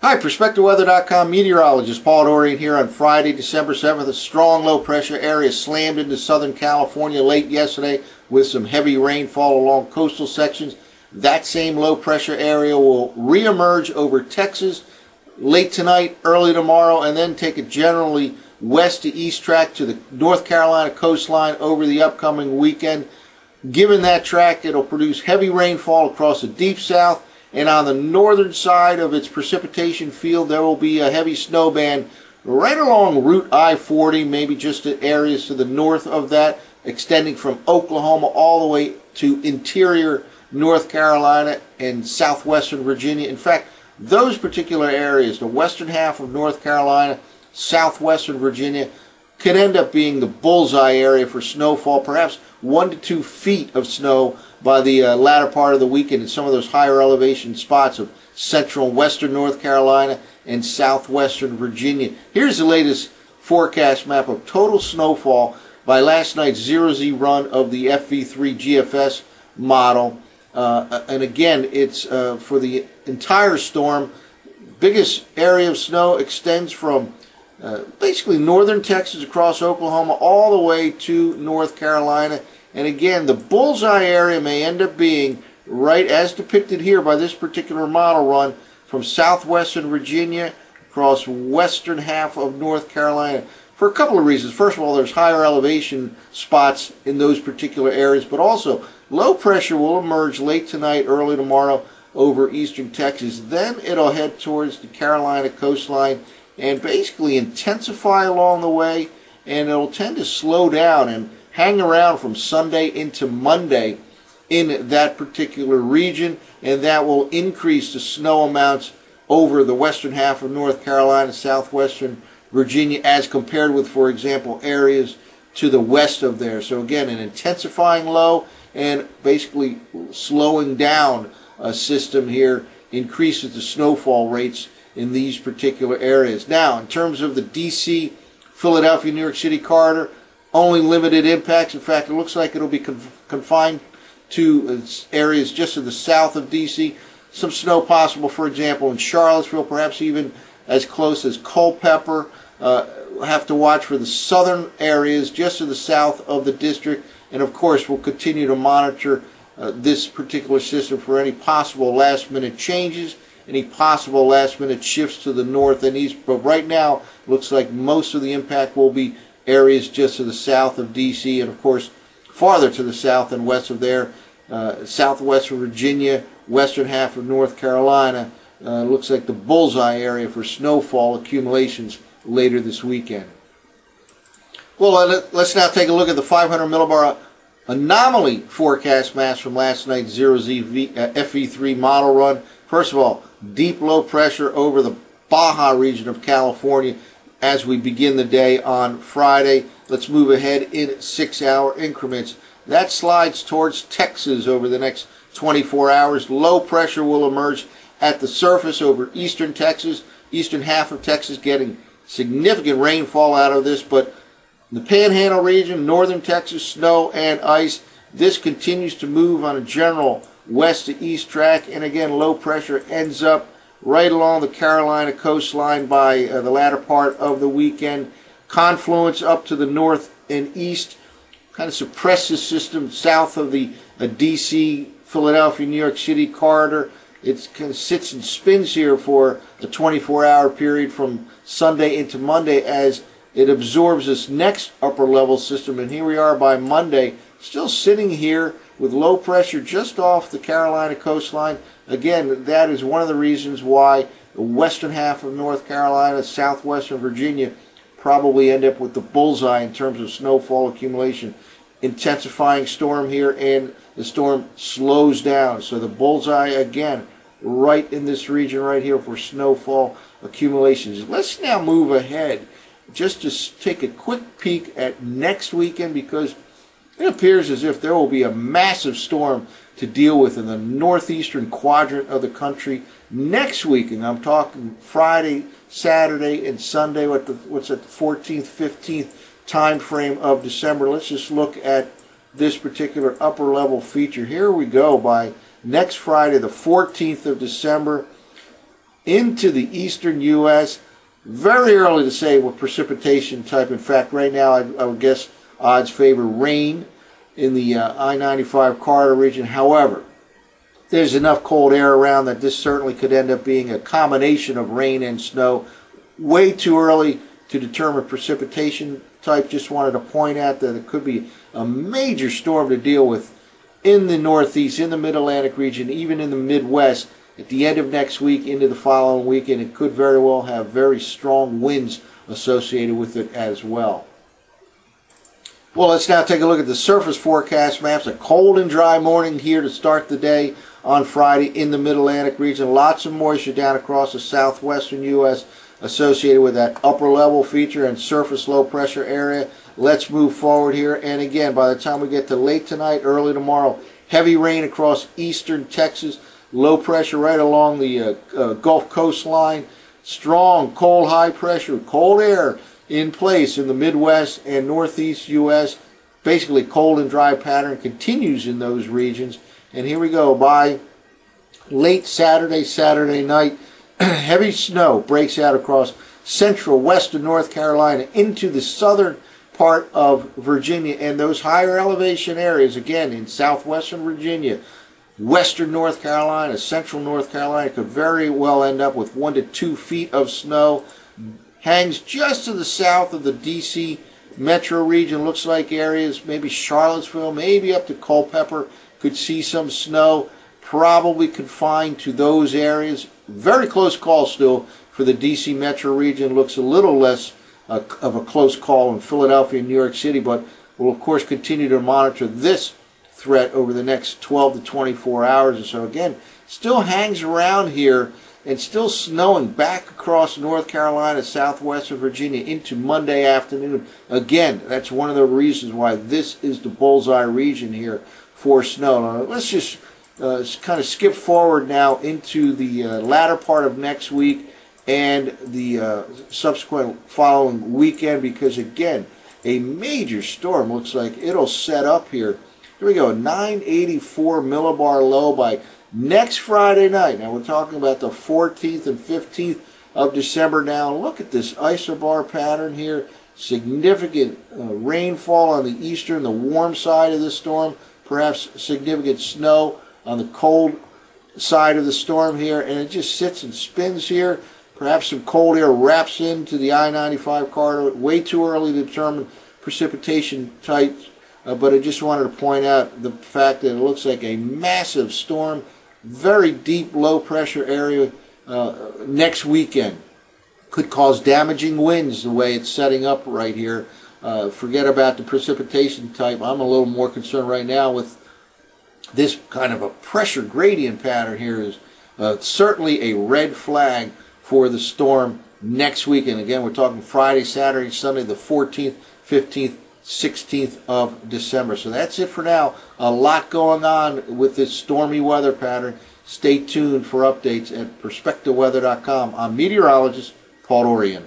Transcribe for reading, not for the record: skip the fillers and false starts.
Hi, PerspectaWeather.com meteorologist Paul Dorian here on Friday, December 7th. A strong low pressure area slammed into Southern California late yesterday with some heavy rainfall along coastal sections. That same low pressure area will reemerge over Texas late tonight, early tomorrow, and then take a generally west to east track to the North Carolina coastline over the upcoming weekend. Given that track, it'll produce heavy rainfall across the deep south. And on the northern side of its precipitation field, there will be a heavy snow band right along Route I-40, maybe just to areas to the north of that, extending from Oklahoma all the way to interior North Carolina and southwestern Virginia. In fact, those particular areas, the western half of North Carolina, southwestern Virginia, could end up being the bullseye area for snowfall, perhaps 1 to 2 feet of snow by the latter part of the weekend in some of those higher elevation spots of central and western North Carolina and southwestern Virginia. Here's the latest forecast map of total snowfall by last night's zero-Z run of the FV3 GFS model. And again, it's for the entire storm. Biggest area of snow extends from basically northern Texas across Oklahoma all the way to North Carolina. And again, the bullseye area may end up being right as depicted here by this particular model run from southwestern Virginia across western half of North Carolina for a couple of reasons. First of all, there's higher elevation spots in those particular areas, but also low pressure will emerge late tonight, early tomorrow over eastern Texas. Then it'll head towards the Carolina coastline and basically intensify along the way, and it'll tend to slow down and hang around from Sunday into Monday in that particular region, and that will increase the snow amounts over the western half of North Carolina, southwestern Virginia, as compared with, for example, areas to the west of there. So again, an intensifying low and basically slowing down a system here increases the snowfall rates in these particular areas. Now, in terms of the D.C., Philadelphia, New York City corridor, only limited impacts. In fact, it looks like it'll be confined to areas just to the south of D.C. Some snow possible, for example, in Charlottesville, perhaps even as close as Culpeper. Have to watch for the southern areas just to the south of the district. And, of course, we'll continue to monitor this particular system for any possible last-minute changes, any possible last-minute shifts to the north and east. But right now, it looks like most of the impact will be areas just to the south of D.C. and, of course, farther to the south and west of there, southwestern Virginia, western half of North Carolina. Looks like the bullseye area for snowfall accumulations later this weekend. Well, let's now take a look at the 500 millibar anomaly forecast maps from last night's zero-Z FV3 model run. First of all, deep low pressure over the Baja region of California as we begin the day on Friday. Let's move ahead in 6-hour increments. That slides towards Texas over the next 24 hours. Low pressure will emerge at the surface over eastern Texas, eastern half of Texas getting significant rainfall out of this, but the Panhandle region, northern Texas, snow and ice. This continues to move on a general west to east track, and again, low pressure ends up right along the Carolina coastline by the latter part of the weekend. Confluence up to the north and east kind of suppress the system south of the D.C., Philadelphia, New York City corridor. It kind of sits and spins here for a 24-hour period from Sunday into Monday as it absorbs this next upper level system. And here we are by Monday, still sitting here with low pressure just off the Carolina coastline. Again, that is one of the reasons why the western half of North Carolina, southwestern Virginia probably end up with the bullseye in terms of snowfall accumulation. Intensifying storm here, and the storm slows down. So the bullseye, again, right in this region right here for snowfall accumulations. Let's now move ahead just to take a quick peek at next weekend, because it appears as if there will be a massive storm to deal with in the northeastern quadrant of the country next week. And I'm talking Friday, Saturday, and Sunday. What's at the 14th, 15th time frame of December. Let's just look at this particular upper level feature. Here we go. By next Friday, the 14th of December, into the eastern U.S. Very early to say what precipitation type. In fact, right now I would guess odds favor rain in the I-95 corridor region. However, there's enough cold air around that this certainly could end up being a combination of rain and snow. Way too early to determine precipitation type. Just wanted to point out that it could be a major storm to deal with in the Northeast, in the Mid-Atlantic region, even in the Midwest at the end of next week into the following weekend. It could very well have very strong winds associated with it as well. Well, let's now take a look at the surface forecast maps. A cold and dry morning here to start the day on Friday in the Mid-Atlantic region. Lots of moisture down across the southwestern U.S. associated with that upper level feature and surface low pressure area. Let's move forward here. And again, by the time we get to late tonight, early tomorrow, heavy rain across eastern Texas. Low pressure right along the Gulf Coast line. Strong, cold, high pressure, cold air in place in the Midwest and Northeast U.S. Basically, cold and dry pattern continues in those regions. And here we go. By late Saturday night, heavy snow breaks out across central western North Carolina into the southern part of Virginia. And those higher elevation areas, again, in southwestern Virginia, western North Carolina, central North Carolina, could very well end up with 1 to 2 feet of snow. Hangs just to the south of the D.C. metro region. Looks like areas, maybe Charlottesville, maybe up to Culpeper, could see some snow. Probably confined to those areas. Very close call still for the D.C. metro region. Looks a little less of a close call in Philadelphia and New York City, but we'll of course continue to monitor this threat over the next 12 to 24 hours or so. Again, still hangs around here and still snowing back across North Carolina, southwestern Virginia into Monday afternoon. Again, that's one of the reasons why this is the bullseye region here for snow. Now, let's just kind of skip forward now into the latter part of next week and the subsequent following weekend, because again, a major storm looks like it'll set up here. Here we go, 984 millibar low by next Friday night. Now we're talking about the 14th and 15th of December now. Look at this isobar pattern here. Significant rainfall on the eastern, the warm side of the storm. Perhaps significant snow on the cold side of the storm here. And it just sits and spins here. Perhaps some cold air wraps into the I-95 corridor. Way too early to determine precipitation type. But I just wanted to point out the fact that it looks like a massive storm, very deep low pressure area next weekend. Could cause damaging winds the way it's setting up right here. Forget about the precipitation type. I'm a little more concerned right now with this kind of a pressure gradient pattern here. Is certainly a red flag for the storm next weekend. Again, we're talking Friday, Saturday, Sunday, the 14th, 15th, 16th of December. So that's it for now. A lot going on with this stormy weather pattern. Stay tuned for updates at perspectaweather.com. I'm meteorologist Paul Dorian.